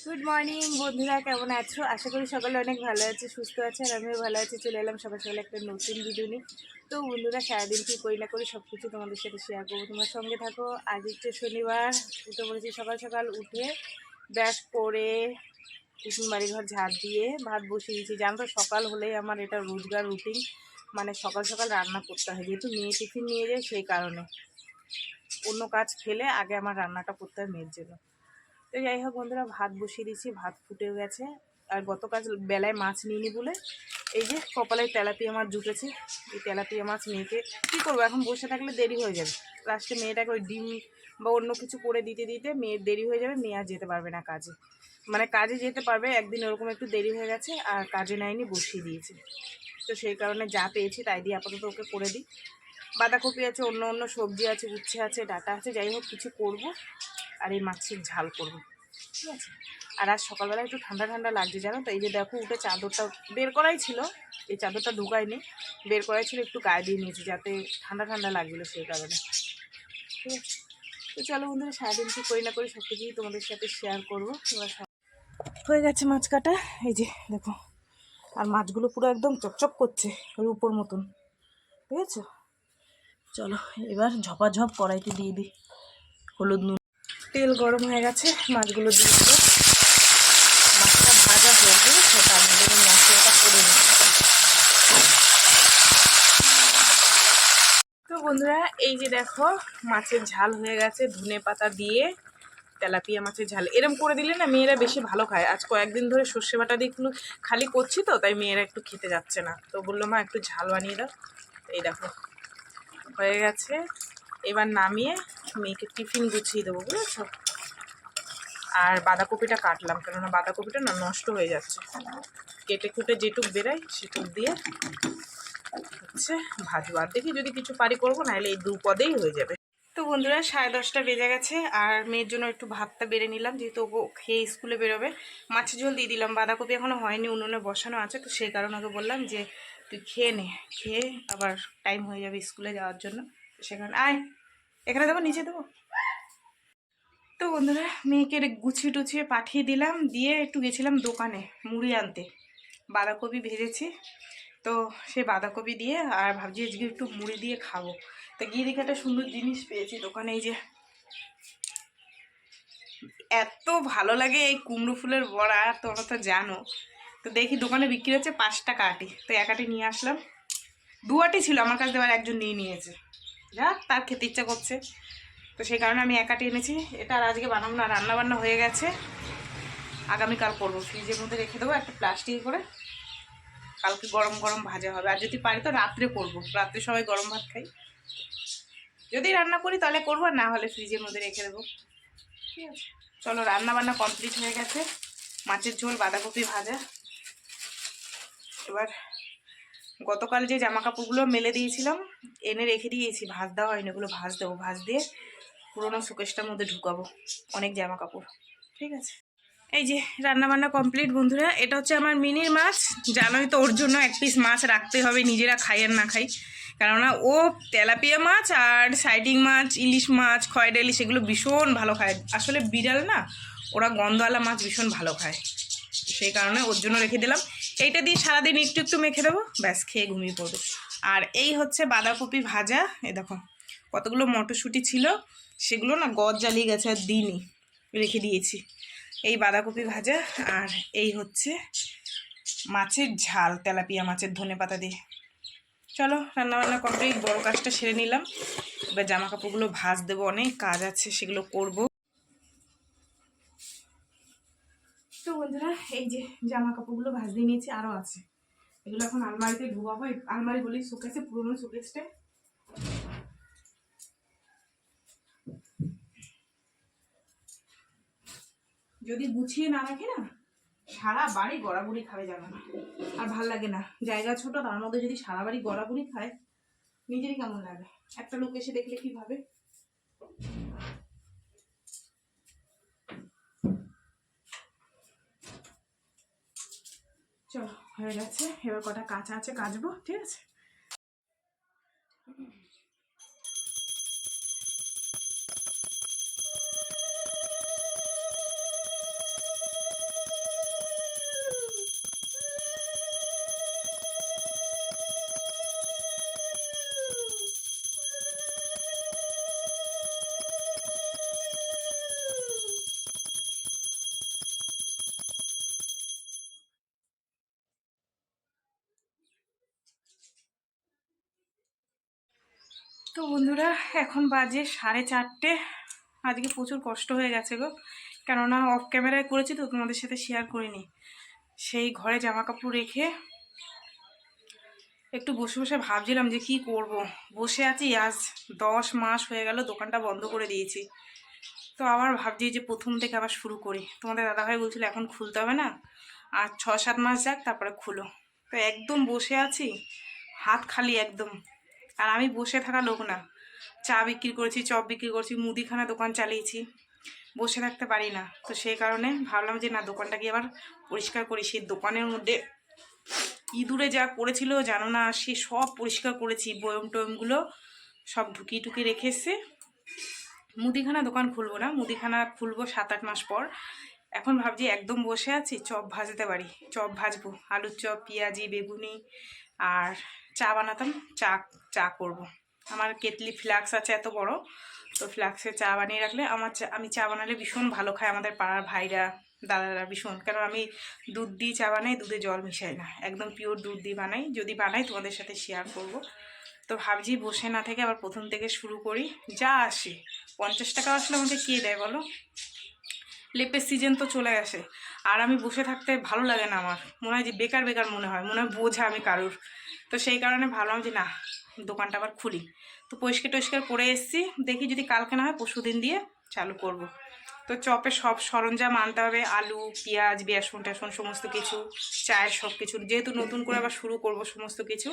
Good morning বন্ধুরা, কেমন আছো? আশা করি সকালে অনেক ভালো আছে, সুস্থ আছে, আর আমিও ভালো আছি। চলে এলাম সকাল সকালে একটা নতুন ভিডিও নিয়ে। তো বন্ধুরা, সারাদিন কী করি না করি সব কিছু তোমাদের সাথে শেয়ার করবো, তোমার সঙ্গে থাকো। আজ হচ্ছে শনিবার, উঠে পড়েছি সকাল সকাল। উঠে ব্যাস করে টিফিন বাড়িঘর ঝাড় দিয়ে ভাত বসিয়ে দিয়েছি। জানো তো, সকাল হলেই আমার এটা রোজগার রুটিন, মানে সকাল সকাল রান্না করতে হয়, যেহেতু মেয়ে টিফিন নিয়ে যায় সেই কারণে অন্য কাজ ফেলে আগে আমার রান্নাটা করতে হয় মেয়ের জন্য। তো যাই হোক বন্ধুরা, ভাত বসিয়ে দিয়েছি, ভাত ফুটে গেছে। আর গতকাল বেলায় মাছ নিইনি বলে এই যে কপালে তেলাপিয়া মাছ জুটেছে। এই তেলাপিয়া মাছ মেয়েকে কী করবো, এখন বসে থাকলে দেরি হয়ে যাবে। লাস্টে মেয়েটাকে ওই ডিম বা অন্য কিছু করে দিতে দিতে মেয়ের দেরি হয়ে যাবে, মেয়ে আর যেতে পারবে না কাজে। মানে কাজে যেতে পারবে, একদিন ওরকম একটু দেরি হয়ে গেছে আর কাজে নেয়নি, বসিয়ে দিয়েছে। তো সেই কারণে যা পেয়েছি তাই দিয়ে আপাতত ওকে করে দিই। বাঁধাকপি আছে, অন্য অন্য সবজি আছে, উচ্ছে আছে, ডাঁটা আছে, যাই হোক কিছু করব। আর এই মাছের ঝাল করব, ঠিক আছে। আর আজ সকালবেলা একটু ঠান্ডা ঠান্ডা লাগছে, জানো তো। এই যে দেখো, উঠে চাদরটা বের করাই ছিল, এই চাদরটা ঢুকায়নি, বের করাই ছিল, একটু গায়ে দিয়ে নিয়েছি যাতে ঠান্ডা ঠান্ডা লাগছিলো সেই কারণে, ঠিক আছে। তো চলো বন্ধুরা, সারাদিন কী করি না করি সব কিছুই তোমাদের সাথে শেয়ার করবো। হয়ে গেছে মাছ কাটা, এই যে দেখো। আর মাছগুলো পুরো একদম চকচক করছে, রূপোর মতন, ঠিক আছে। চলো এবার ঝপাঝপ কড়াইতে দিয়ে দিই হলুদ নুন। তেল গরম হয়ে গেছে, মাছগুলো দিয়ে দেবো। মাছটা ভাজা হয়ে গেলে তার মধ্যে মশলাটা করে দিই। তো বন্ধুরা, এই যে দেখো মাছের ঝাল হয়ে গেছে, ধনে পাতা দিয়ে তেলাপিয়া মাছের ঝাল। এরম করে দিলে না মেয়েরা বেশি ভালো খায়। আজ কয়েকদিন ধরে সর্ষে বাটা দিয়ে একটু খালি করছি তো, তাই মেয়েরা একটু খেতে যাচ্ছে না, তো বললো মা একটু ঝাল বানিয়ে দাও। এই দেখো হয়ে গেছে, এবার নামিয়ে মেয়েকে টিফিন গুছিয়ে দেবো, বুঝেছো। আর বাঁধাকপিটা কাটলাম, কেননা বাঁধাকপিটা না নষ্ট হয়ে যাচ্ছে। কেটে কুটে যেটুক বেরোয় সেটুক দিয়ে হচ্ছে ভাজবো। আর দেখি যদি কিছু পারি করবো, নাহলে এই দু পদেই হয়ে যাবে। তো বন্ধুরা, 10:30 বেজে গেছে, আর মেয়ের জন্য একটু ভাতটা বেড়ে নিলাম, যেহেতু ও খেয়ে স্কুলে বেরোবে। মাছের ঝোল দিয়ে দিলাম, বাঁধাকপি এখনও হয়নি, উনুনে বসানো আছে, তো সেই কারণে ওকে বললাম যে তুই খেয়ে নে, খেয়ে আবার টাইম হয়ে যাবে স্কুলে যাওয়ার জন্য। সেখানে আয়, এখানে দেবো, নিচে দেবো। তো বন্ধুরা, মেয়েকে গুছিয়ে টুছিয়ে পাঠিয়ে দিলাম, দিয়ে একটু গেছিলাম দোকানে মুড়ি আনতে। বাঁধাকপি ভেজেছি, তো সেই বাঁধাকপি দিয়ে আর ভাবছি আজকে একটু মুড়ি দিয়ে খাবো। তো গিয়ে দেখে একটা সুন্দর জিনিস পেয়েছি দোকানে, এই যে এত ভালো লাগে এই কুমড়ো ফুলের বড়া, তোমরা তো জানো। তো দেখি দোকানে বিক্রি হচ্ছে 5 টাকা আটি, তো 1 আটি নিয়ে আসলাম। 2 আটি ছিল আমার কাছে, এবার একজন নিয়ে নিয়েছে, যাক তার খেতে ইচ্ছা করছে, তো সেই কারণে আমি 1 আটি এনেছি। এটা আর আজকে বানাবো না, রান্না বান্না হয়ে গেছে, আগামীকাল করবো। ফ্রিজের মধ্যে রেখে দেবো একটা প্লাস্টিকে করে, কালকে গরম গরম ভাজা হবে। আর যদি পারি তো রাত্রে করবো, রাত্রে সবাই গরম ভাত খাই। যদি রান্না করি তাহলে করবো, না হলে ফ্রিজের মধ্যে রেখে দেবো, ঠিক আছে। চলো, রান্না বান্না কমপ্লিট হয়ে গেছে, মাছের ঝোল, বাঁধাকপি ভাজা। এবার গতকাল যে জামা কাপড়গুলো মেলে দিয়েছিলাম এনে রেখে দিয়েছি, ভাজ দেওয়া হয়নি, এগুলো ভাজ দেবো। ভাজ দিয়ে পুরোনো শোকেসটার মধ্যে ঢুকাবো অনেক জামা কাপড়, ঠিক আছে। এই যে রান্না বান্না কমপ্লিট বন্ধুরা। এটা হচ্ছে আমার মিনির মাছ, জানোই তো, ওর জন্য 1 পিস মাছ রাখতে হবে, নিজেরা খাই আর না খাই। কেননা ও তেলাপিয়া মাছ আর সাইডিং মাছ, ইলিশ মাছ, খয়রা ইলিশ এগুলো ভীষণ ভালো খায়। আসলে বিড়াল না, ওরা গন্ধওয়ালা মাছ ভীষণ ভালো খায়, সেই কারণে ওর জন্য রেখে দিলাম। এইটা দিয়ে সারাদিন একটু একটু মেখে দেবো, ব্যাস খেয়ে ঘুমিয়ে পড়বে। আর এই হচ্ছে বাঁধাকপি ভাজা। এই দেখো কতগুলো মটরশুঁটি ছিল, সেগুলো না গজ জ্বালিয়ে গেছে, আর দিনই রেখে দিয়েছি। এই বাঁধাকপি ভাজা, আর এই হচ্ছে মাছের ঝাল, তেলাপিয়া মাছের ধনে পাতা দিয়ে। চলো রান্নাবান্না কমপ্লিট, বড় কাজটা সেরে নিলাম। এবার জামা কাপড়গুলো ভাজ দেবো, অনেক কাজ আছে, সেগুলো করব। তো বন্ধুরা, এই যে জামা কাপড়গুলো ভাজ দিয়ে নিয়েছি, আরও আছে, এগুলো এখন আলমারিতে ঢুকাবো। আলমারি বলি, শোকেসে, পুরোনো শোকেসটা। যদি গুছিয়ে না রাখে না, সারা বাড়ি গড়াগড়ি খাবে, জানো না, আর ভাল লাগে না। জায়গা ছোট, তার মধ্যে যদি সারা বাড়ি গড়াগড়ি খায়, নিজেরই কেমন লাগে। একটা লোক এসে দেখলে কি ভাবে। চলো হয়ে গেছে, এবার কটা কাঁচা আছে কাচবো, ঠিক আছে। তো বন্ধুরা এখন বাজে 4:30। আজকে প্রচুর কষ্ট হয়ে গেছে গো, কেননা অফ ক্যামেরায় করেছি তো তোমাদের সাথে শেয়ার করিনি। সেই ঘরে জামা কাপড় রেখে একটু বসে বসে ভাবছিলাম যে কি করব। বসে আছি, আজ 10 মাস হয়ে গেল দোকানটা বন্ধ করে দিয়েছি। তো আবার ভাবছি যে প্রথম থেকে আবার শুরু করি। তোমাদের দাদাভাই বলছিল এখন খুলতে হবে না, আর 6-7 মাস যাক তারপরে খুলো। তো একদম বসে আছি, হাত খালি একদম। আর আমি বসে থাকা লোক না, চা বিক্রি করেছি, চপ বিক্রি করছি, মুদিখানা দোকান চালিয়েছি, বসে থাকতে পারি না। তো সেই কারণে ভাবলাম যে না, দোকানটা কি আবার পরিষ্কার করি। সেই দোকানের মধ্যে ইঁদুরে যা করেছিল জানো না, সে সব পরিষ্কার করেছি, বয়ম টয়মগুলো সব ঢুকিয়ে টুকিয়ে রেখে এসছে। মুদিখানা দোকান খুলবো না, মুদিখানা খুলবো 7-8 মাস পর। এখন ভাবছি একদম বসে আছি, চপ ভাজতে পারি, চপ ভাজবো, আলুর চপ, পেঁয়াজি, বেগুনি, আর চা বানাতাম, চা করব। আমার কেটলি ফ্লাক্স আছে এত বড়, তো ফ্লাক্সে চা বানিয়ে রাখলে আমি চা বানালে ভীষণ ভালো খায় আমাদের পাড়ার ভাইরা, দাদারা ভীষণ। কারণ আমি দুধ দিয়ে চা বানাই, দুধে জল মিশাই না, একদম পিওর দুধ দিয়ে বানাই। যদি বানাই তোমাদের সাথে শেয়ার করব। তো ভাবছি বসে না থেকে আবার প্রথম থেকে শুরু করি। যা আসে 50 টাকা আসলে আমাকে কে দেয় বলো? লেপের সিজন তো চলে আসে, আর আমি বসে থাকতে ভালো লাগে না। আমার মনে হয় যে বেকার বেকার মনে হয় বোঝা আমি কারুর। তো সেই কারণে ভাবলাম যে না, দোকানটা আবার খুলি। তো পরিষ্কার টরিষ্কার করে এসেছি, দেখি যদি কালকে না হয় পরশুদিন দিয়ে চালু করব। তো চপে সব সরঞ্জাম আনতে হবে, আলু, পেঁয়াজ, বেসন টেসন সমস্ত কিছু, চায়ের সব কিছু, যেহেতু নতুন করে আবার শুরু করব সমস্ত কিছু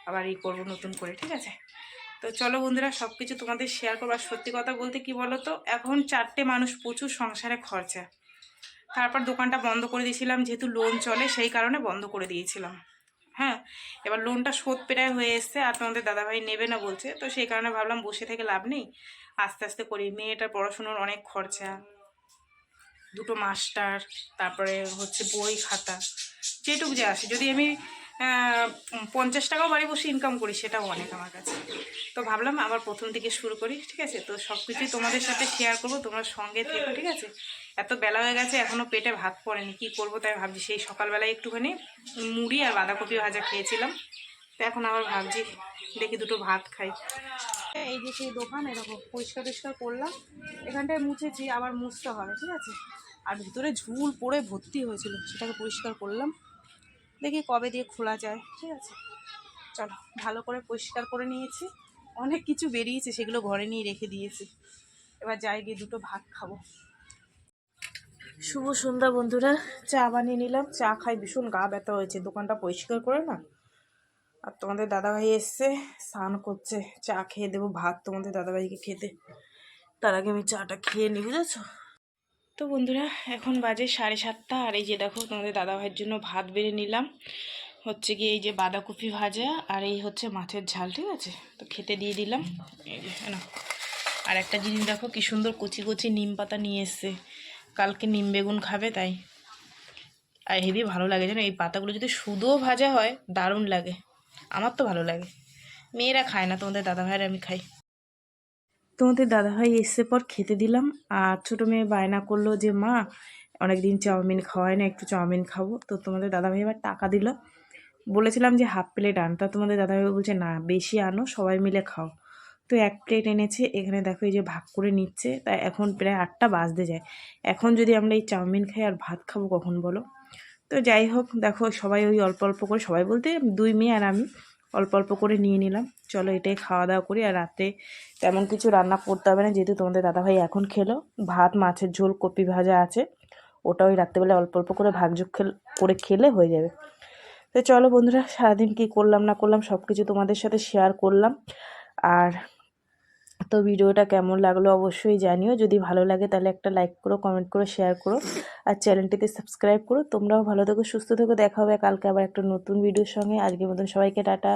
আবার করব নতুন করে, ঠিক আছে? তো চলো বন্ধুরা, সব কিছু তোমাদের শেয়ার করবো। আর সত্যি কথা বলতে কি বলো তো, এখন 4টে মানুষ, প্রচুর সংসারে খরচা। তারপর দোকানটা বন্ধ করে দিয়েছিলাম, যেহেতু লোন চলে সেই কারণে বন্ধ করে দিয়েছিলাম। হ্যাঁ, এবার লোনটা শোধ প্রায় হয়ে এসছে, আর তোমাদের দাদাভাই নেবে না বলছে। তো সেই কারণে ভাবলাম বসে থেকে লাভ নেই, আস্তে আস্তে করি। মেয়েটার পড়াশুনোর অনেক খরচা, দুটো মাস্টার, তারপরে হচ্ছে বই খাতা, যেটুকু যে আসে। যদি আমি 50 টাকাও বাড়ি বসে ইনকাম করি, সেটাও অনেক আমার কাছে। তো ভাবলাম আবার প্রথম থেকে শুরু করি, ঠিক আছে? তো সব কিছুই তোমাদের সাথে শেয়ার করবো, তোমরা সঙ্গে থেকো, ঠিক আছে? এত বেলা হয়ে গেছে, এখনও পেটে ভাত পড়েনি, কি করব তাই ভাবছি। সেই সকালবেলায় একটুখানি মুড়ি আর বাঁধাকপি ভাজা খেয়েছিলাম, তো এখন আবার ভাবছি দেখি দুটো ভাত খাই। এই যে সেই দোকান, এরকম পরিষ্কার টরিষ্কার করলাম, এখানটায় মুছেছি, আবার মুছতে হবে, ঠিক আছে? আর ভিতরে ঝুল পড়ে ভর্তি হয়েছিল, সেটাকে পরিষ্কার করলাম, দেখি কবে দিয়ে খোলা যায়, ঠিক আছে? চলো, ভালো করে পরিষ্কার করে নিয়েছি, অনেক কিছু বেরিয়েছে, সেগুলো ঘরে নিয়ে রেখে দিয়েছি। এবার যাই, গিয়ে দুটো ভাত খাবো। শুভ সন্ধ্যা বন্ধুরা, চা বানিয়ে নিলাম, চা খাই, ভীষণ গা ব্যথা হয়েছে, দোকানটা পরিষ্কার করে না। আর তোমাদের দাদাভাই এসছে, স্নান করছে, চা খেয়ে দেবো ভাত তোমাদের দাদাভাইকে খেতে। তার আগে আমি চাটা খেয়ে নিই, বুঝেছো? তো বন্ধুরা, এখন বাজে 7:30, আর এই যে দেখো তোমাদের দাদাভাইয়ের জন্য ভাত বেড়ে নিলাম। হচ্ছে কি, এই যে বাঁধাকপি ভাজা, আর এই হচ্ছে মাছের ঝাল, ঠিক আছে? তো খেতে দিয়ে দিলাম। এই যে না, আর একটা জিনিস দেখো কি সুন্দর কচি কচি নিম পাতা নিয়ে এসছে, কালকে নিম বেগুন খাবে তাই। আর হেবি ভালো লাগে জানো, এই পাতাগুলো যদি শুধুও ভাজা হয় দারুণ লাগে। আমার তো ভালো লাগে, মেয়েরা খায় না, তোমাদের দাদাভাইয়ের আমি খাই। তোমাদের দাদাভাই এসে পর খেতে দিলাম। আর ছোটো মেয়ে বায়না করলো যে মা, অনেকদিন চাউমিন খাওয়ায় না, একটু চাউমিন খাবো। তো তোমাদের দাদাভাই এবার টাকা দিল, বলেছিলাম যে হাফ প্লেট আন, তা তোমাদের দাদাভাই বলছে না, বেশি আনো, সবাই মিলে খাও। তো 1 প্লেট এনেছে, এখানে দেখো এই যে ভাগ করে নিচ্ছে। তাই এখন প্রায় 8টা বাজতে যায়, এখন যদি আমরা এই চাউমিন খাই আর ভাত খাবো কখন বলো? তো যাই হোক, দেখো সবাই ওই অল্প অল্প করে, সবাই বলতে 2 মেয়ে আর আমি অল্প অল্প করে নিয়ে নিলাম। চলো এটাই খাওয়া দাওয়া করি। আর রাতে তেমন কিছু রান্না করতে হবে না, যেহেতু তোমাদের দাদাভাই এখন খেলো। ভাত, মাছের ঝোল, কপি ভাজা আছে, ওটা ওই রাত্রেবেলা অল্প অল্প করে ভাগযোগ করে খেলে হয়ে যাবে। তো চলো বন্ধুরা, সারাদিন কী করলাম না করলাম সব কিছু তোমাদের সাথে শেয়ার করলাম। আর তো ভিডিওটা কেমন লাগলো অবশ্যই জানিও, যদি ভালো লাগে তাহলে একটা লাইক করো, কমেন্ট করো, শেয়ার করো, আর চ্যানেলটিতে সাবস্ক্রাইব করো। তোমরাও ভালো থেকো, সুস্থ থেকো, দেখা হবে কালকে আবার একটা নতুন ভিডিওর সঙ্গে। আজকের মতন সবাইকে টাটা।